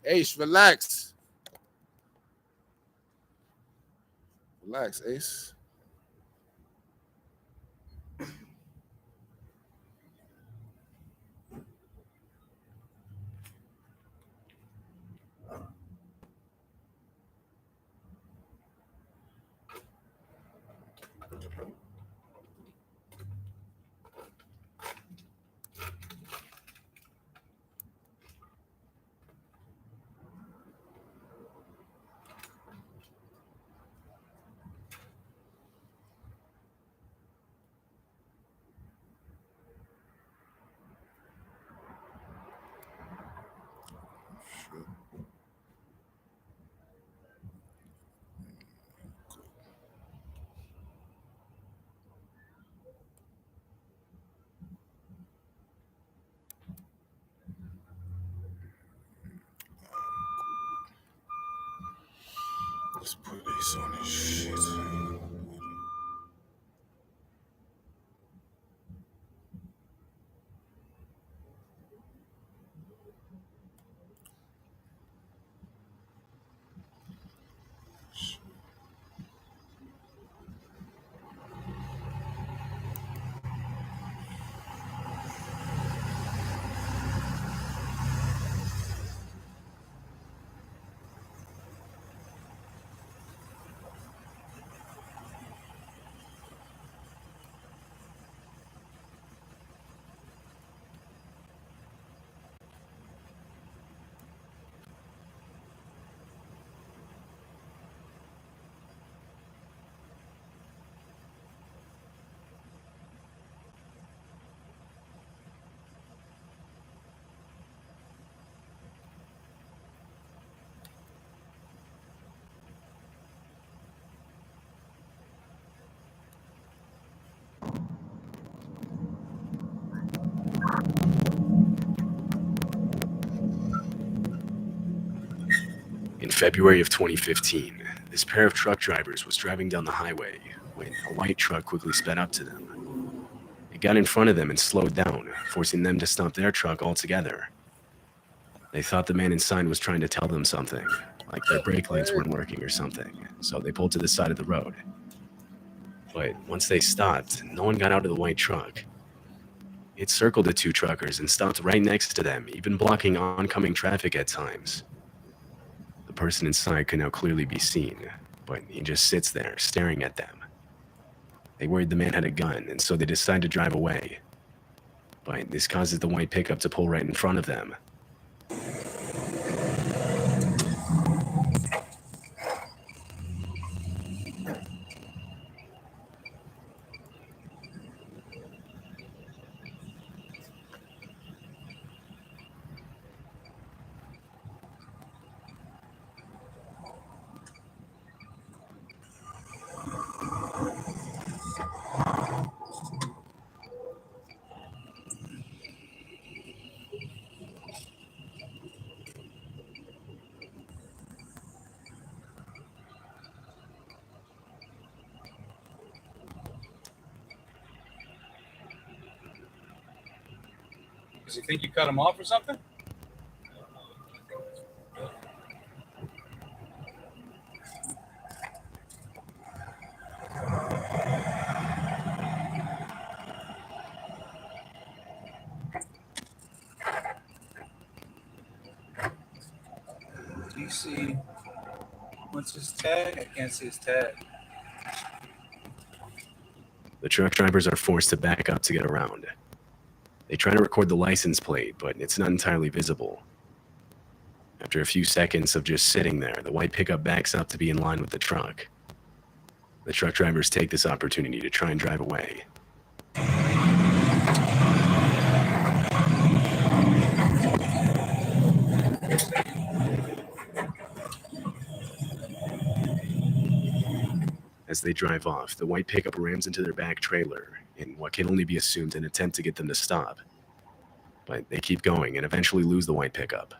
Ace, relax. Relax, Ace. Let's put Ace on this shit. In February of 2015, this pair of truck drivers was driving down the highway when a white truck quickly sped up to them. It got in front of them and slowed down, forcing them to stop their truck altogether. They thought the man inside was trying to tell them something, like their brake lights weren't working or something, so they pulled to the side of the road. But once they stopped, no one got out of the white truck. It circled the two truckers and stopped right next to them, even blocking oncoming traffic at times. The person inside could now clearly be seen, but he just sits there, staring at them. They worried the man had a gun, and so they decided to drive away. But this causes the white pickup to pull right in front of them. Does he think you cut him off or something? Do you see what's his tag? I can't see his tag. The truck drivers are forced to back up to get around. They try to record the license plate, but it's not entirely visible. After a few seconds of just sitting there, the white pickup backs up to be in line with the truck. The truck drivers take this opportunity to try and drive away. As they drive off, the white pickup rams into their back trailer in what can only be assumed an attempt to get them to stop. But they keep going and eventually lose the white pickup.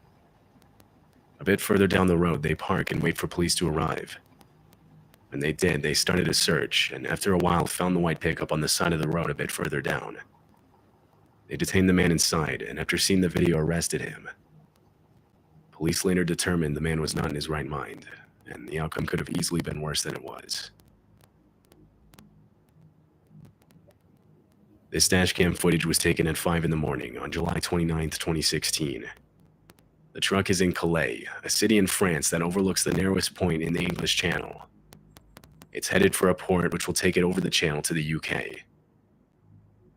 A bit further down the road, they park and wait for police to arrive. When they did, they started a search, and after a while found the white pickup on the side of the road a bit further down. They detained the man inside, and after seeing the video, arrested him. Police later determined the man was not in his right mind, and the outcome could have easily been worse than it was. This dashcam footage was taken at 5 in the morning on July 29, 2016. The truck is in Calais, a city in France that overlooks the narrowest point in the English Channel. It's headed for a port which will take it over the channel to the UK.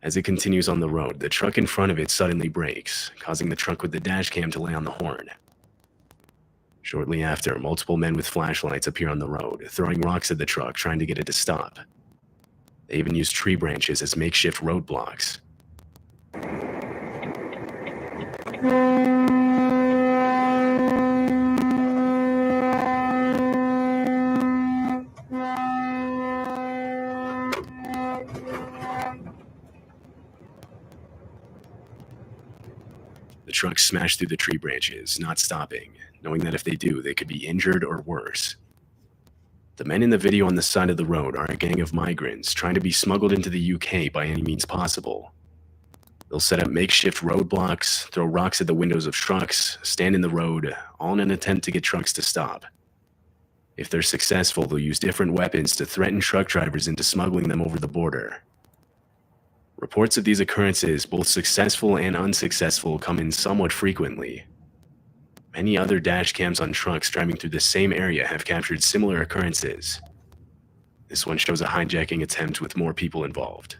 As it continues on the road, the truck in front of it suddenly brakes, causing the truck with the dashcam to lay on the horn. Shortly after, multiple men with flashlights appear on the road, throwing rocks at the truck, trying to get it to stop. They even use tree branches as makeshift roadblocks. The truck smashed through the tree branches, not stopping, knowing that if they do, they could be injured or worse. The men in the video on the side of the road are a gang of migrants trying to be smuggled into the UK by any means possible. They'll set up makeshift roadblocks, throw rocks at the windows of trucks, stand in the road, all in an attempt to get trucks to stop. If they're successful, they'll use different weapons to threaten truck drivers into smuggling them over the border. Reports of these occurrences, both successful and unsuccessful, come in somewhat frequently. Many other dash cams on trucks driving through the same area have captured similar occurrences. This one shows a hijacking attempt with more people involved.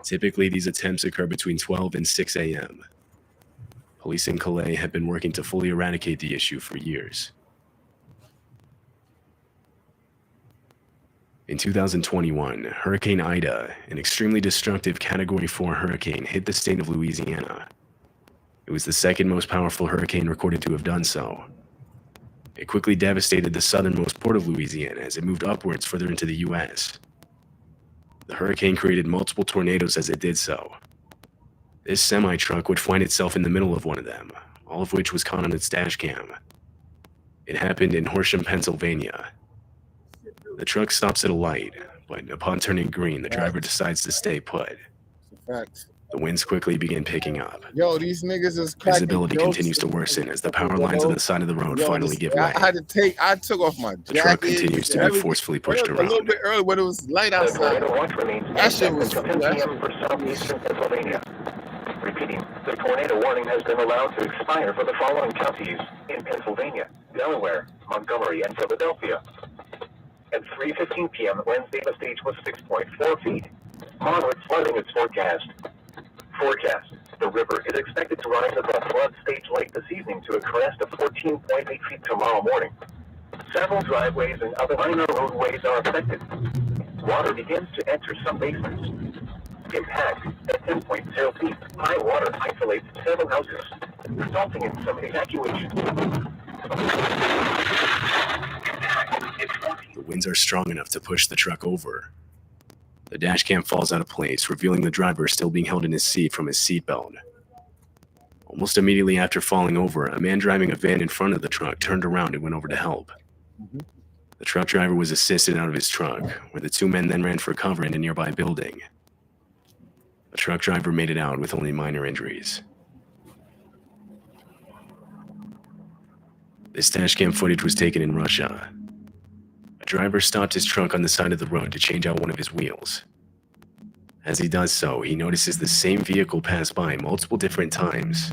Typically, these attempts occur between 12 and 6 a.m. Police in Calais have been working to fully eradicate the issue for years. In 2021, Hurricane Ida, an extremely destructive Category 4 hurricane, hit the state of Louisiana. It was the second most powerful hurricane recorded to have done so. It quickly devastated the southernmost port of Louisiana as it moved upwards further into the U.S. The hurricane created multiple tornadoes as it did so. This semi-truck would find itself in the middle of one of them, all of which was caught on its dash cam. It happened in Horsham, Pennsylvania. The truck stops at a light, but upon turning green, the driver decides to stay put. Facts. The winds quickly begin picking up. Yo, these niggas is cracking Visibility jokes. continues to worsen as the power lines on the side of the road finally give way. I took off my jacket. The truck continues to be everything. forcefully pushed A little around. bit early when it was light outside. That shit was until 10 p.m. for southeastern Pennsylvania. Repeating, the tornado warning has been allowed to expire for the following counties in Pennsylvania, Delaware, Montgomery, and Philadelphia. At 3:15 p.m. Wednesday, the stage was 6.4 feet. Moderate flooding is forecast. The river is expected to rise above flood stage late this evening to a crest of 14.8 feet tomorrow morning. Several driveways and other minor roadways are affected. Water begins to enter some basements. Impact at 10.0 feet. High water isolates several houses, resulting in some evacuation. The winds are strong enough to push the truck over. The dashcam falls out of place, revealing the driver still being held in his seat from his seatbelt. Almost immediately after falling over, a man driving a van in front of the truck turned around and went over to help. The truck driver was assisted out of his truck, where the two men then ran for cover in a nearby building. The truck driver made it out with only minor injuries. This dashcam footage was taken in Russia. A driver stopped his truck on the side of the road to change out one of his wheels. As he does so, he notices the same vehicle pass by multiple different times.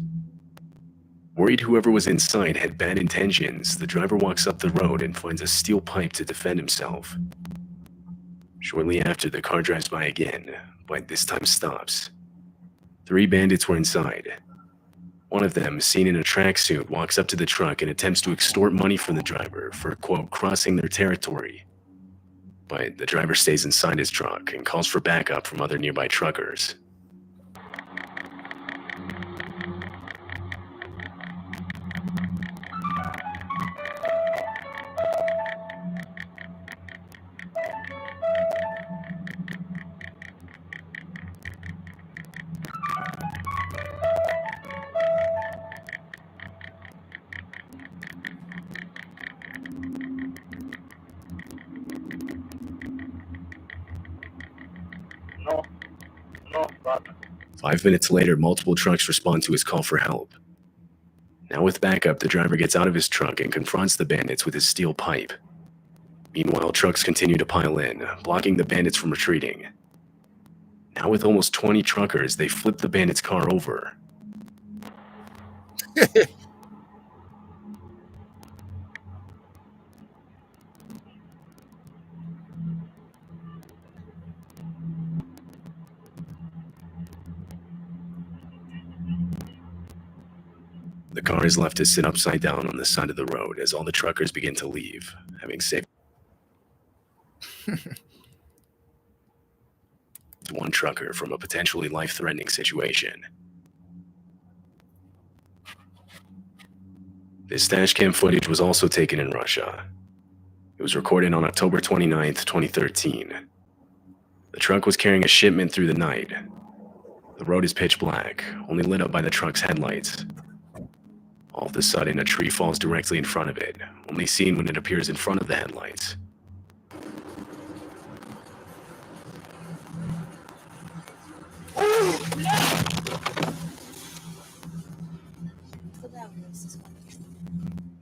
Worried whoever was inside had bad intentions, the driver walks up the road and finds a steel pipe to defend himself. Shortly after, the car drives by again, but this time stops. 3 bandits were inside. One of them, seen in a tracksuit, walks up to the truck and attempts to extort money from the driver for, quote, crossing their territory. But the driver stays inside his truck and calls for backup from other nearby truckers. 5 minutes later, multiple trucks respond to his call for help. Now with backup, the driver gets out of his truck and confronts the bandits with his steel pipe. Meanwhile, trucks continue to pile in, blocking the bandits from retreating. Now with almost 20 truckers, they flip the bandits' car over. The car is left to sit upside down on the side of the road as all the truckers begin to leave, having saved one trucker from a potentially life-threatening situation. This dashcam footage was also taken in Russia. It was recorded on October 29th, 2013. The truck was carrying a shipment through the night. The road is pitch black, only lit up by the truck's headlights. All of a sudden, a tree falls directly in front of it, only seen when it appears in front of the headlights.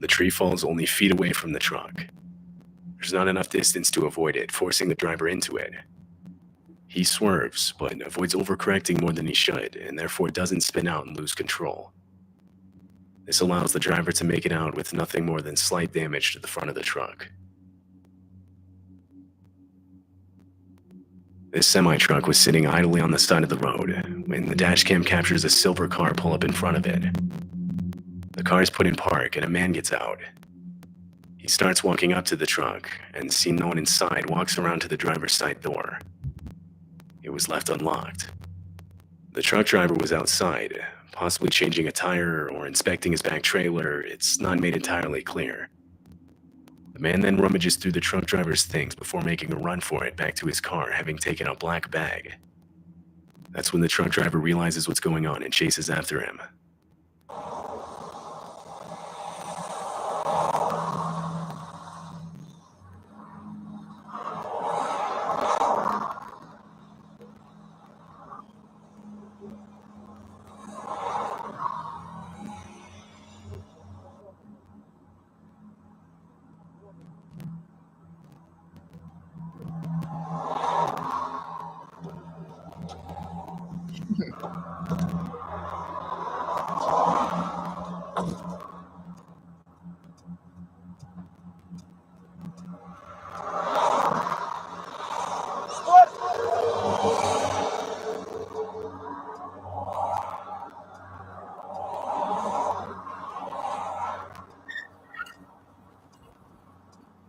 The tree falls only feet away from the truck. There's not enough distance to avoid it, forcing the driver into it. He swerves, but avoids overcorrecting more than he should, and therefore doesn't spin out and lose control. This allows the driver to make it out with nothing more than slight damage to the front of the truck. This semi-truck was sitting idly on the side of the road when the dashcam captures a silver car pull up in front of it. The car is put in park and a man gets out. He starts walking up to the truck and, seeing no one inside, walks around to the driver's side door. It was left unlocked. The truck driver was outside, possibly changing a tire or inspecting his back trailer. It's not made entirely clear. The man then rummages through the truck driver's things before making a run for it back to his car, having taken a black bag. That's when the truck driver realizes what's going on and chases after him.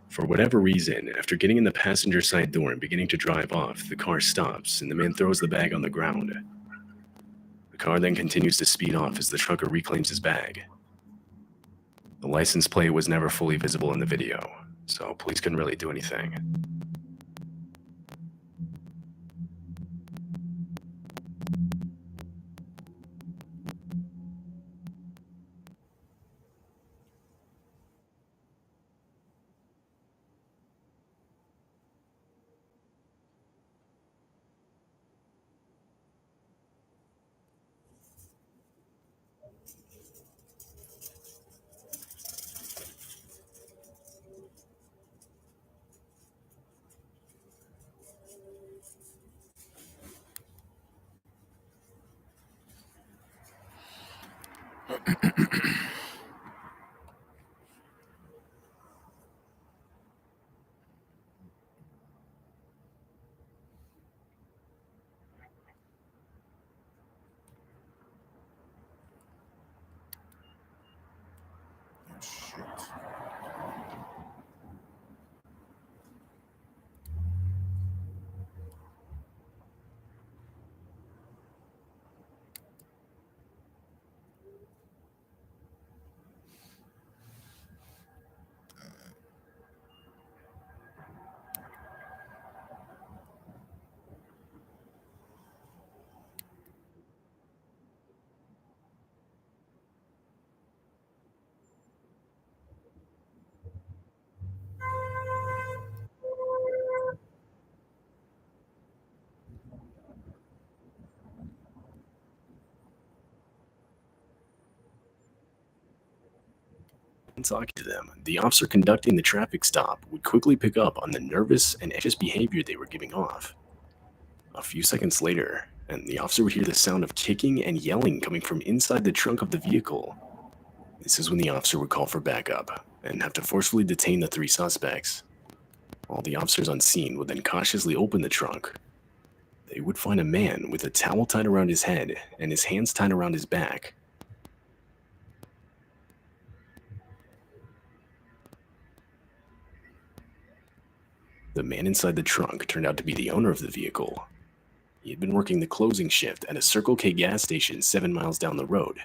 For whatever reason, after getting in the passenger side door and beginning to drive off, the car stops and the man throws the bag on the ground. The car then continues to speed off as the trucker reclaims his bag. The license plate was never fully visible in the video, so police couldn't really do anything. talking to them, the officer conducting the traffic stop would quickly pick up on the nervous and anxious behavior they were giving off. A few seconds later, and the officer would hear the sound of kicking and yelling coming from inside the trunk of the vehicle. This is when the officer would call for backup and have to forcefully detain the three suspects. All the officers on scene would then cautiously open the trunk. They would find a man with a towel tied around his head and his hands tied around his back. The man inside the trunk turned out to be the owner of the vehicle. He had been working the closing shift at a Circle K gas station 7 miles down the road.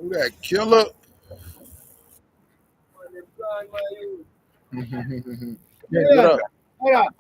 Who that killer? Yeah, what up?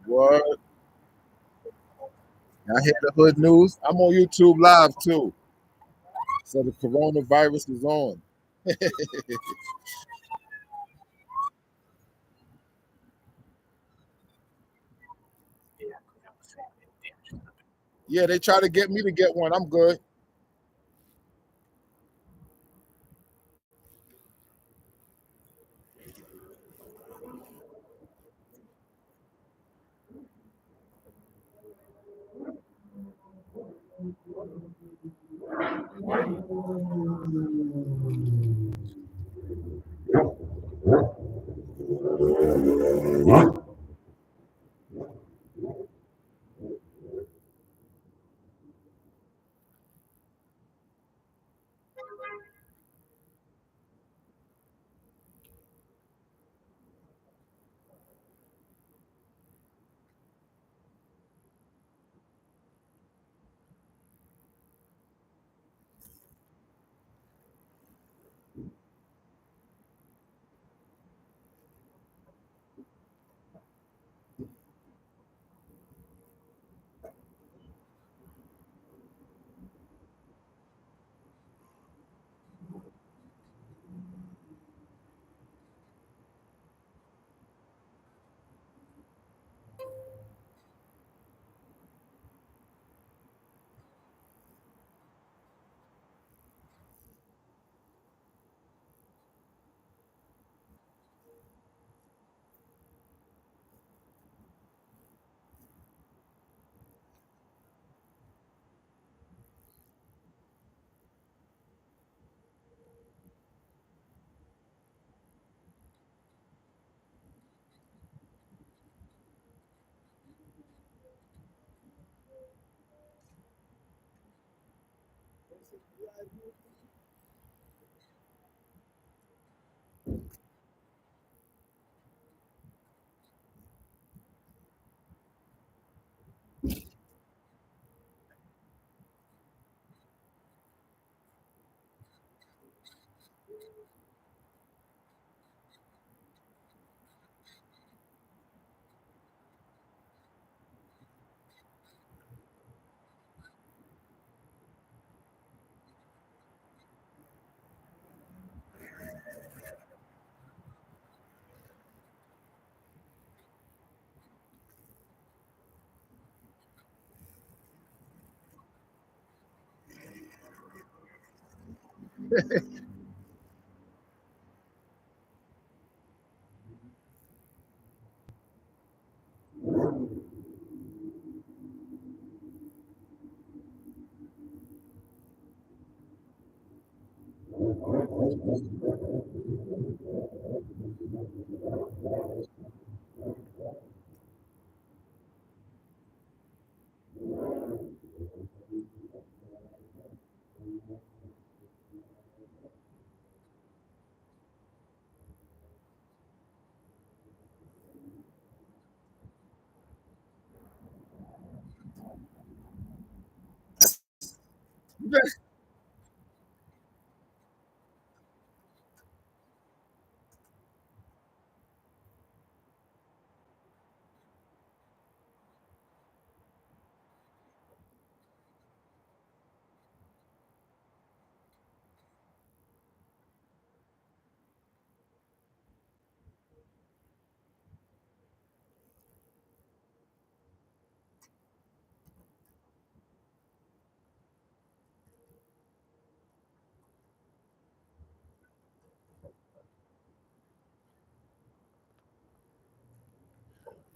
What? I hear the hood news. I'm on YouTube Live too. So the coronavirus is on. Yeah, they try to get me to get one. I'm good.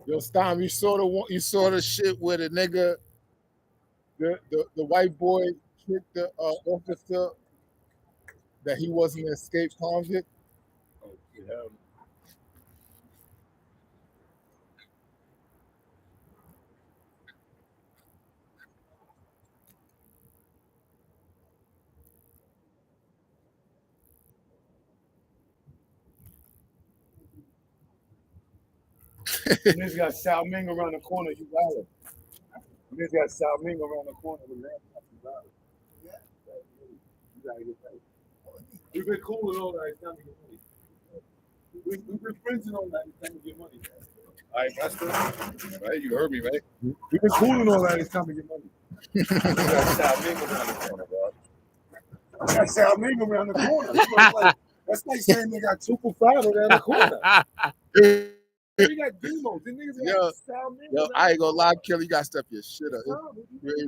Yo, Stom, you saw the shit where the nigga, the white boy tricked the officer that he wasn't an escaped convict. Oh, yeah. And this got Sao Ming around the corner. You got it. And this got Sao Ming around the corner. With that. You got it. You gotta get that. We've been cool and all that. It's time to get money. We've been friends and all that. It's time to get money. All right, Master. Right, you heard me, right? We've been cool and all that. It's time to get money. That's how I make around the corner, bro. That's how I make around the corner. You know, that's like saying they got 2 for 5 around the corner. We got demos. The niggas got Sal Mingo. Yo, I ain't gonna lie, Kelly, you gotta step your shit up. It's crazy.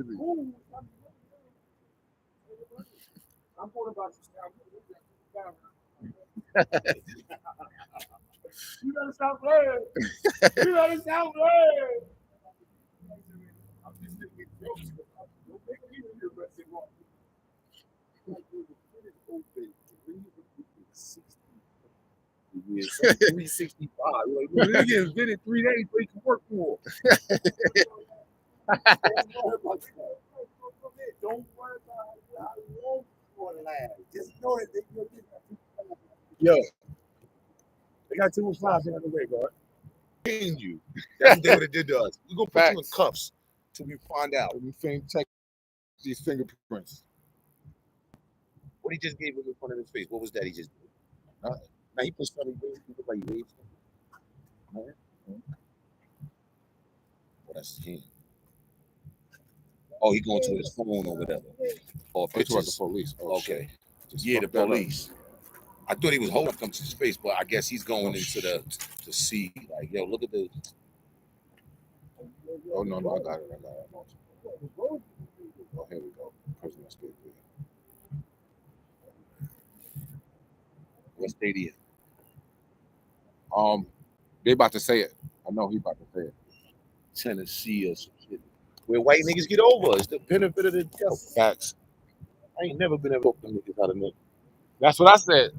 I'm going about Sal You gotta stop playing. You gotta stop playing. I'm just thinking jokes. Don't make me hear the rest of it. Yeah, 365. Like, nigga has been in 3 days, but he can work for. Don't worry about how long for the last. Just know that they're going to get that. Yo, they got 2 and 5 in the way, bro. Paying you. That's what they would have did to us. We're going to put you in cuffs till we find out. We check these fingerprints. What he just gave him in front of his face. What was that he just did? Now he put something in his like he waved. Well, that's him. Oh, he going to his phone or whatever. Or pictures. The police. Oh, okay. Yeah, the police. I thought he was holding up to his face, but I guess he's going into the to see. Like, yo, look at the. Oh no, I got it. Oh, here we go. Prison escape. What stadium? They about to say it. I know he about to say it. Tennessee or some shit. Where white niggas get over. It's the benefit of the doubt. Facts. I ain't never been able to them niggas out of it. That's what I said.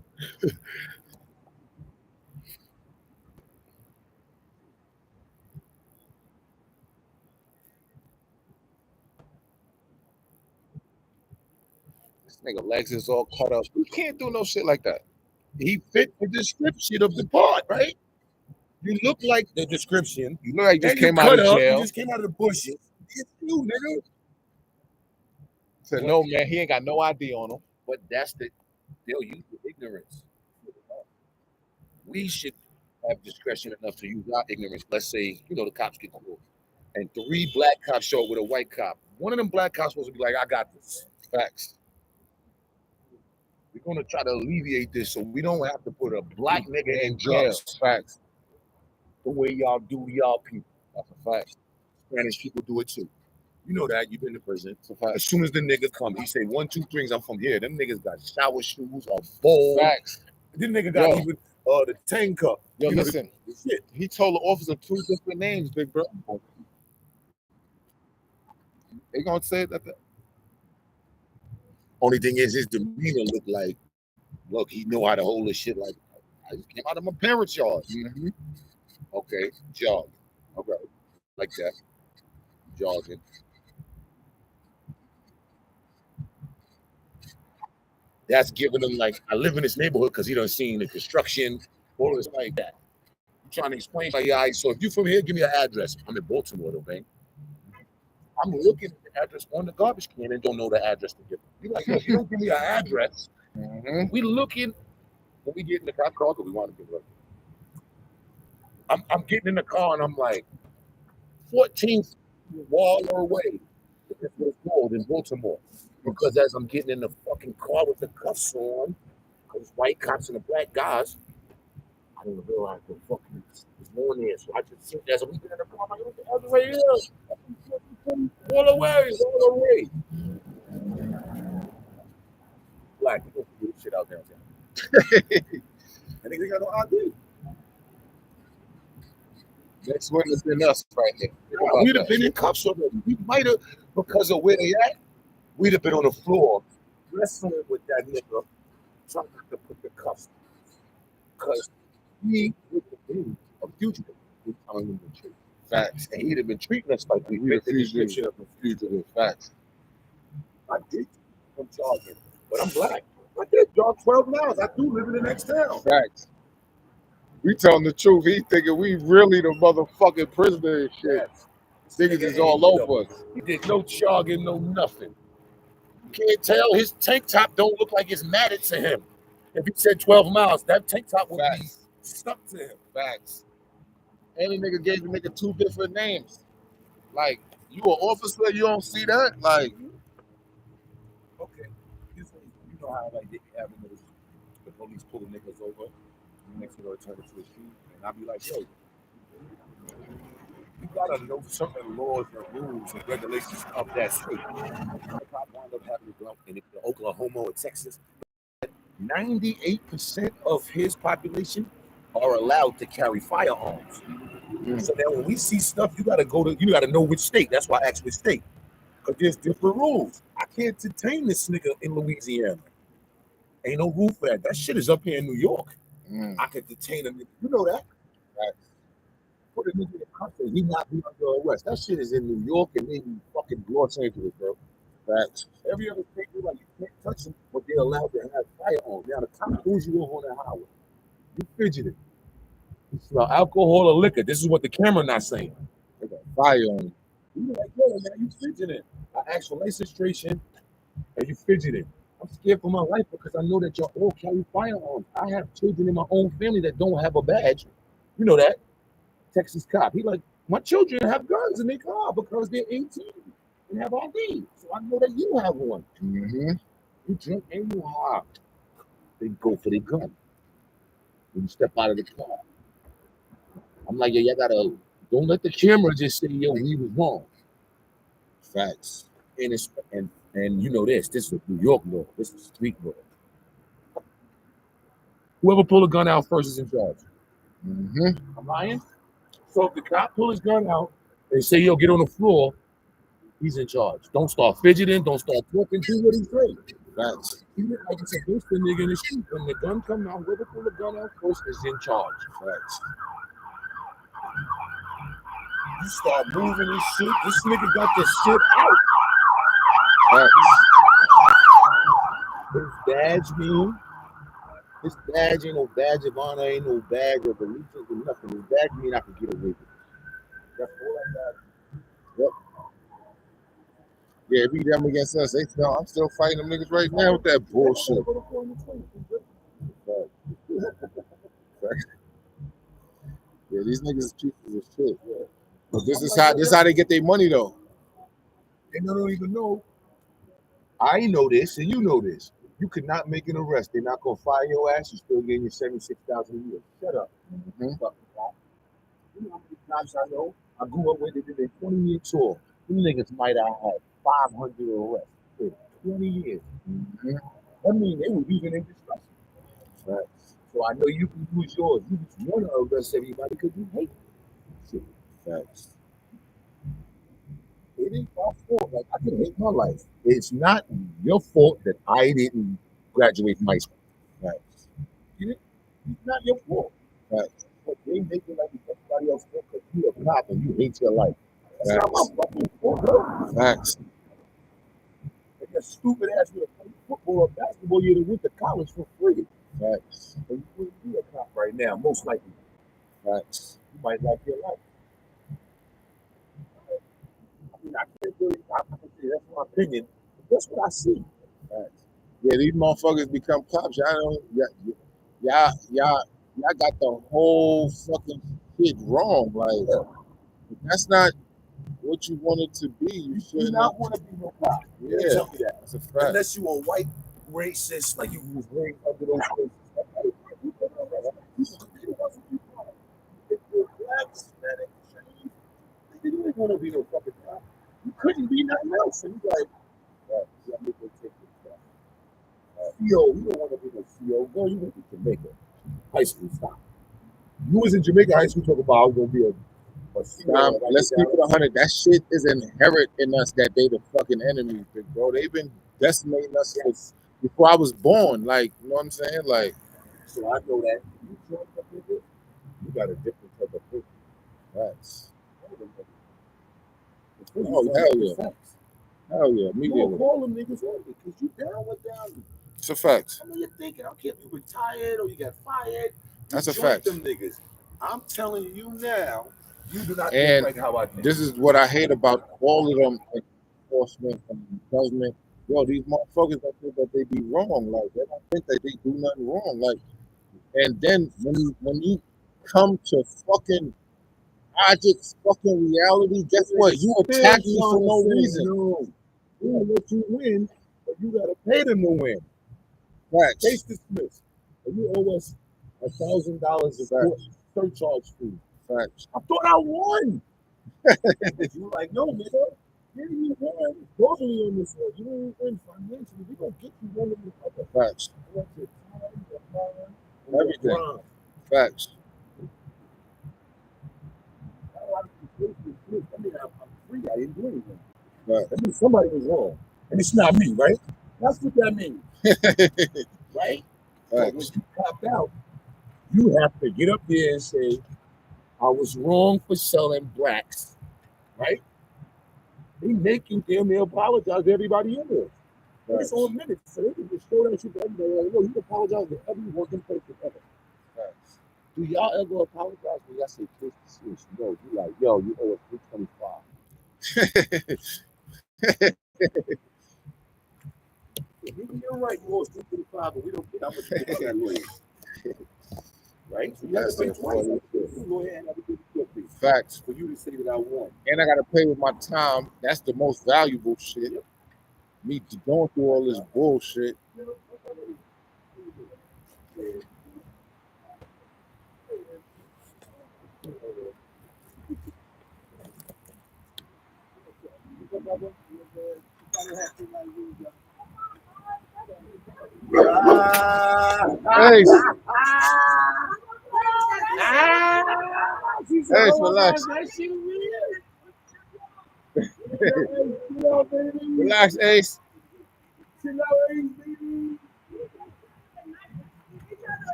This nigga legs is all cut up. You can't do no shit like that. He fit the description of the part, right? You look like the description. You look like you just And you came out of cut up, jail. You just came out of the bushes. It's you, nigga. Said no, man. He ain't got no ID on him. But that's they'll use the ignorance. We should have discretion enough to use our ignorance. Let's say, the cops get called, and 3 black cops show up with a white cop. One of them black cops supposed to be like, I got this. Facts. We're gonna try to alleviate this so we don't have to put a black nigga in jail. jail. Facts. The way y'all do y'all people. That's a fact. Spanish people do it too. You know that. You've been to prison. That's a fact. As soon as the nigga come, he say 1, 2, 3, I'm from here. Them niggas got shower shoes, a bowl. Facts. This nigga got Yo. even the tank cup. Yo, You know, listen. the shit. He told the officer 2 different names, big bro. They gonna say that. Only thing is, his demeanor look like, look, he know how to hold his shit like, I just came out of my parents' yard. Mm-hmm. Okay, jog. Okay, like that. Jogging. That's giving him like, I live in this neighborhood because he done seen the construction, all this like that. I'm trying to explain, like, yeah, so if you from here, give me an address. I'm in Baltimore, though, man. I'm looking at the address on the garbage can and don't know the address to give. You like, look, you don't give me an address. Mm-hmm. We looking when we get in the car, because we want to give up. I'm getting in the car and I'm like, 14th Waller Way. This was called in Baltimore. Because as I'm getting in the fucking car with the cuffs on, because white cops and the black guys, I didn't realize the fucking was on there. So I just sit there as I'm looking in the car, I'm like, what the hell right here? All away. Black people do shit out there. I think they got no ID. Next witness than us right here. We'd have been in cuffs already. We might have, because of where they at, we'd have been on the floor wrestling with that nigga, trying to put the cuffs on. Because he would have been a fugitive. We telling him the truth. Facts. And he'd have been treating us like we We fit the refuse description of a fugitive. Facts. I did. I'm jogging, but I'm black. I did jog 12 miles. I do live in the next town. Facts. We telling the truth. He thinking we really the motherfucking prisoner and shit. Niggas is all over us. He did no jogging, no nothing. You can't tell his tank top don't look like it's matted to him. If he said 12 miles, that tank top would Facts. be stuck to him. Facts. Any nigga gave the nigga 2 different names. Like, you an officer, you don't see that? Like, Okay. You know how like they have those the police pulling niggas over, next to turn into a street, and I'll be like, yo, you gotta know certain laws and rules and regulations of that state. If I wind up having to go in Oklahoma or Texas, 98% of his population are allowed to carry firearms. So now when we see stuff, you gotta know which state. That's why I asked which state. Because there's different rules. I can't detain this nigga in Louisiana. Ain't no rule for that. That shit is up here in New York. I could detain a nigga. You know that? Right. Put a nigga in custody. He not be under arrest. That shit is in New York and maybe fucking Los Angeles, bro. Facts. Every other state, you like, you can't touch them, but they're allowed to have firearms. Now the cop pulls you over on the highway. You fidgeting. You smell alcohol or liquor. This is what the camera not saying. They got fire on you. You like, yo, man, you fidgeting. I asked for license registration and you fidgeting. I'm scared for my life because I know that y'all all carry firearms. I have children in my own family that don't have a badge. You know that. Texas cop. He like, my children have guns in their car because they're 18 and have ID. So I know that you have one. You drink and you high. They go for their gun. When you step out of the car. I'm like, yo, y'all gotta, don't let the camera just say, yo, he was wrong. Facts. And you know this is New York law. This is street law. Whoever pull a gun out first is in charge. I'm lying? So if the cop pull his gun out and say, yo, get on the floor, he's in charge. Don't start fidgeting, don't start talking, do what he says. Facts. Even like it's a gangster nigga in the street. When the gun come out, whoever pull the gun out first is in charge. Facts. You start moving this shit. This nigga got this shit out. Facts. His badge mean, this badge ain't no badge of honor, ain't no badge of allegiance or nothing. His badge mean I can get away with it. That's all I got. Yep. yeah, beat them against us. They tell I'm still fighting them niggas right now with that bullshit. Yeah, these niggas is pieces of shit. Yeah. But this is how they get their money though. They don't even know. I know this, and you know this. You could not make an arrest. They're not gonna fire your ass. You still getting your $76,000 a year. Shut up. Fucking cop. You know how many cops I know? I grew up with. They did a 20-year tour. These niggas might have had 500 arrests in 20 years. I mean, they were using their discretion. Right. So I know you can use yours. You just want to arrest everybody because you hate shit. Facts. It ain't my fault. Like, I can hate my life. It's not your fault that I didn't graduate from high school. Right. It's not your fault. Right. But they make it like it's everybody else's fault because you're a cop and you hate your life. That's not my fucking fault, bro. Facts. Like that stupid ass would have played football or basketball, you'd have went to college for free. Facts. And you wouldn't be a cop right now, most likely. Facts. You might like your life. I mean, I can't really, I can say that's my opinion. But that's what I see. Facts. Yeah, these motherfuckers become cops. Y'all got the whole fucking shit wrong. Like, if that's not what you wanted to be, you do should not want to be no cop. Yeah, Tell me that. that's a fact. Unless you a white racist, like you was raised under those races. If you're black, Hispanic, Chinese, you didn't want to be no fucking cop. You couldn't be nothing else. And you're like, let me go take this stuff. CO, you don't want to be no CO. Go, you went to Jamaica. High school stop. You was in Jamaica high school talking about I was going to be a CO. Let's keep it 100. That shit is inherent in us that they the fucking enemy, bro. They've been decimating us since before I was born. Like, you know what I'm saying? Like, so I know that you join up with it, you got a different type of person. facts. Oh, hell yeah. Hell yeah. You Immediately. don't call them niggas on me because you down with them. It's a fact. I mean, you're thinking, I don't care if you retired or you got fired. That's a joined fact. Them niggas. I'm telling you now, you do not And think like how I think. this is what I hate about all of them enforcement and government. yo, these motherfuckers don't think that they be wrong. Like they don't think that they do nothing wrong. Like, and then when you come to fucking objects, fucking reality, guess what? You attack me for no reason. No, we will let you win, but you gotta pay them to win. Facts. Case dismissed. And you owe us $1,000 of court surcharge fee. Facts. I thought I won. You were like, no, nigga. You won. Totally on this one. You didn't win financially. We gonna get you one of the other. Facts. You want your time, your mind, and your Everything. grind. Facts. I mean, I'm free. I didn't do anything. Right. That means somebody was wrong. And it's not me, right? That's what that means. Right? But when Facts. you cop out, you have to get up there and say, I was wrong for selling blacks. Right? They make you damn near apologize to everybody in there. And it's on minutes. So they can just show that shit to everybody. Like, no, you can apologize to every working person ever. Facts. Do y'all ever apologize when y'all say case dismissed? No, you like, yo, you owe us $325. You're right, you owe us $325, but we don't get how much you get that lawyer. Right? So you have to pay twice. The lawyer and have a good fee Facts. for you to say that I won. And I gotta pay with my time. That's the most valuable shit. Me going through all this bullshit. Ace. Ace, relax. Relax, Ace.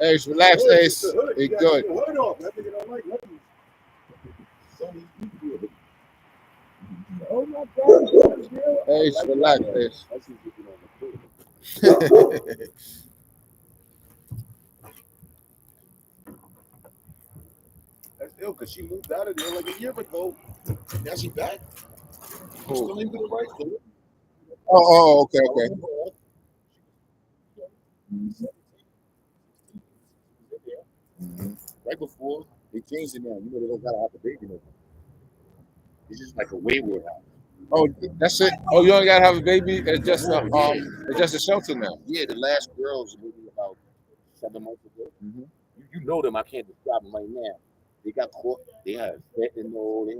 Ace, relax, Ace. Be good. Oh my God. Ace, relax, Ace. That's ill because she moved out of there like a year ago. Now she back. Cool. Still ain't been right to it. Oh, okay, okay. Mhm. Right before they changed it now. You know they don't gotta have a baby no more. It's just like a wayward house. Oh, that's it. Oh, you only gotta have a baby. It's just a shelter now. Yeah, the last girls maybe about 7 months ago. Mhm. You know them. I can't describe them right now. They got caught. They had fentanyl. They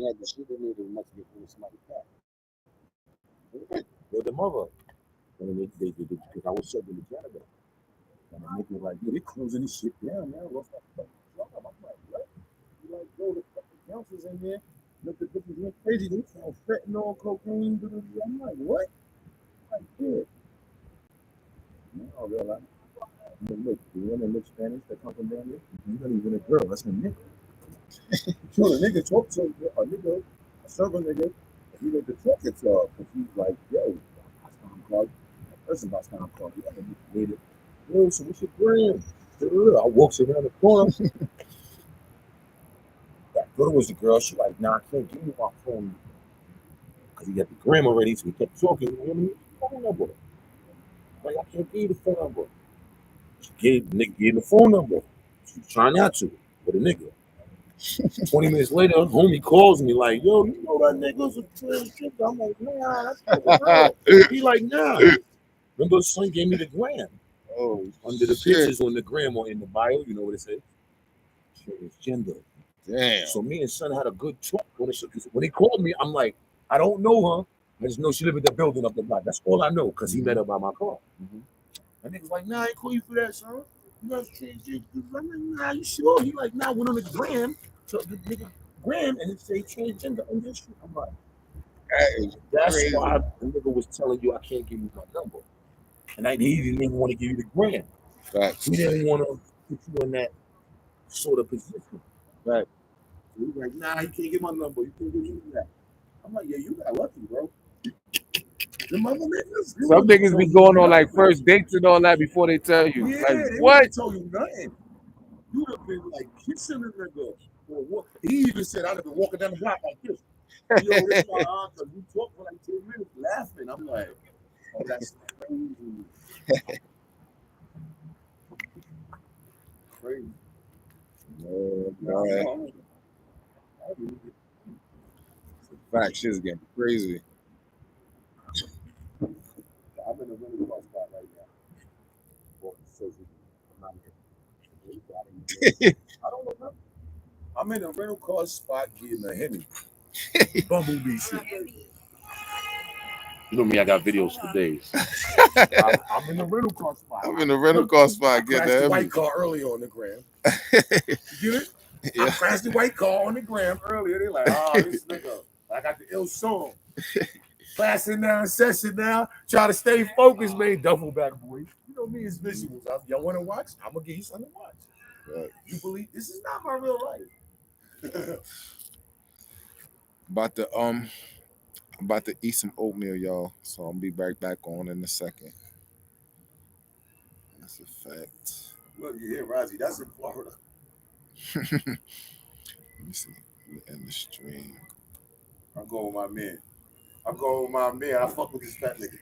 had the shit in there that must get from somebody's car. They're the mother. And they did it because I was serving the janitor. And the nigga like, yo, they closing this shit down, man. What's that? I'm like, what? You like, yo, the fucking council's in there. Look at this is crazy. They found fentanyl, cocaine. Blah, blah, blah. I'm like, what? Like, yeah. Now I realize. Look, the one that looks Spanish that come from down there, he's not even a girl. That's a nigga. So the nigga talk to a server nigga. He went to talk it to her because he's like, yo, last time I called you. That person last time I called you. I didn't need it. Yo, so what's your brand? I walks around the corner. That girl was the girl. She like, nah, I can't give you my phone. Because he got the gram already, so he kept talking. You know what I mean? Phone number. Like, I can't give you the phone number. She gave the nigga the phone number. She was trying not to, with a nigga. 20 minutes later, homie calls me like, yo, you know that nigga's a transgender. I'm like, nah, that's not the girl. He like, nah. Remember, son gave me the gram. Oh, Under the shit. pictures on the gram or in the bio, you know what it says? Transgender. Damn. So me and son had a good talk. When he called me, I'm like, I don't know her. I just know she live in the building up the block. That's all I know, because he met her by my car. Mhm. And nigga's like, nah, I ain't call you for that, son. You guys transgender. I'm like, nah, you sure? He like, nah, went on the gram. So the nigga gram and it say transgender on this shit. I'm like, That is That's crazy. why the nigga was telling you I can't give you my number. And he didn't even want to give you the grand. Facts. He didn't want to put you in that sort of position. Right. So he was like, nah, you can't get my number. You can't give me that. I'm like, yeah, you got lucky, bro. The mother niggas. Some niggas be going on like first dates and all that before they tell you. Yeah, Like, they what? wouldn't tell you nothing. You'd have been like kissing the nigga. Or what? He even said I'd have been walking down the block like this. Yo, this is my aunt, because we talked for like 10 minutes laughing. I'm like, oh, that's crazy. Crazy. Man. Facts, shit's getting crazy. I'm in a really rough spot right now. I don't remember. I'm in a rental car spot getting a Hemi. Bumblebee shit. You know me, I got videos for days. I'm in the rental car spot. I'm in the rental car spot I getting crashed the the white car earlier on the gram. You get it? Yeah. I crashed the white car on the gram earlier. They're like, oh, this nigga. I got the ill song. Classing down, session down. Try to stay focused, man. Double back, boy. You know me, it's visuals. Y'all want to watch? I'm going to give you something to watch. Right. You believe this is not my real life. About to eat some oatmeal, y'all. So I'll be back on in a second. That's a fact. Look, you hear Rozzy. That's in Florida. Let me see. Let me end the stream. I'm going with my man. I fuck with this fat nigga.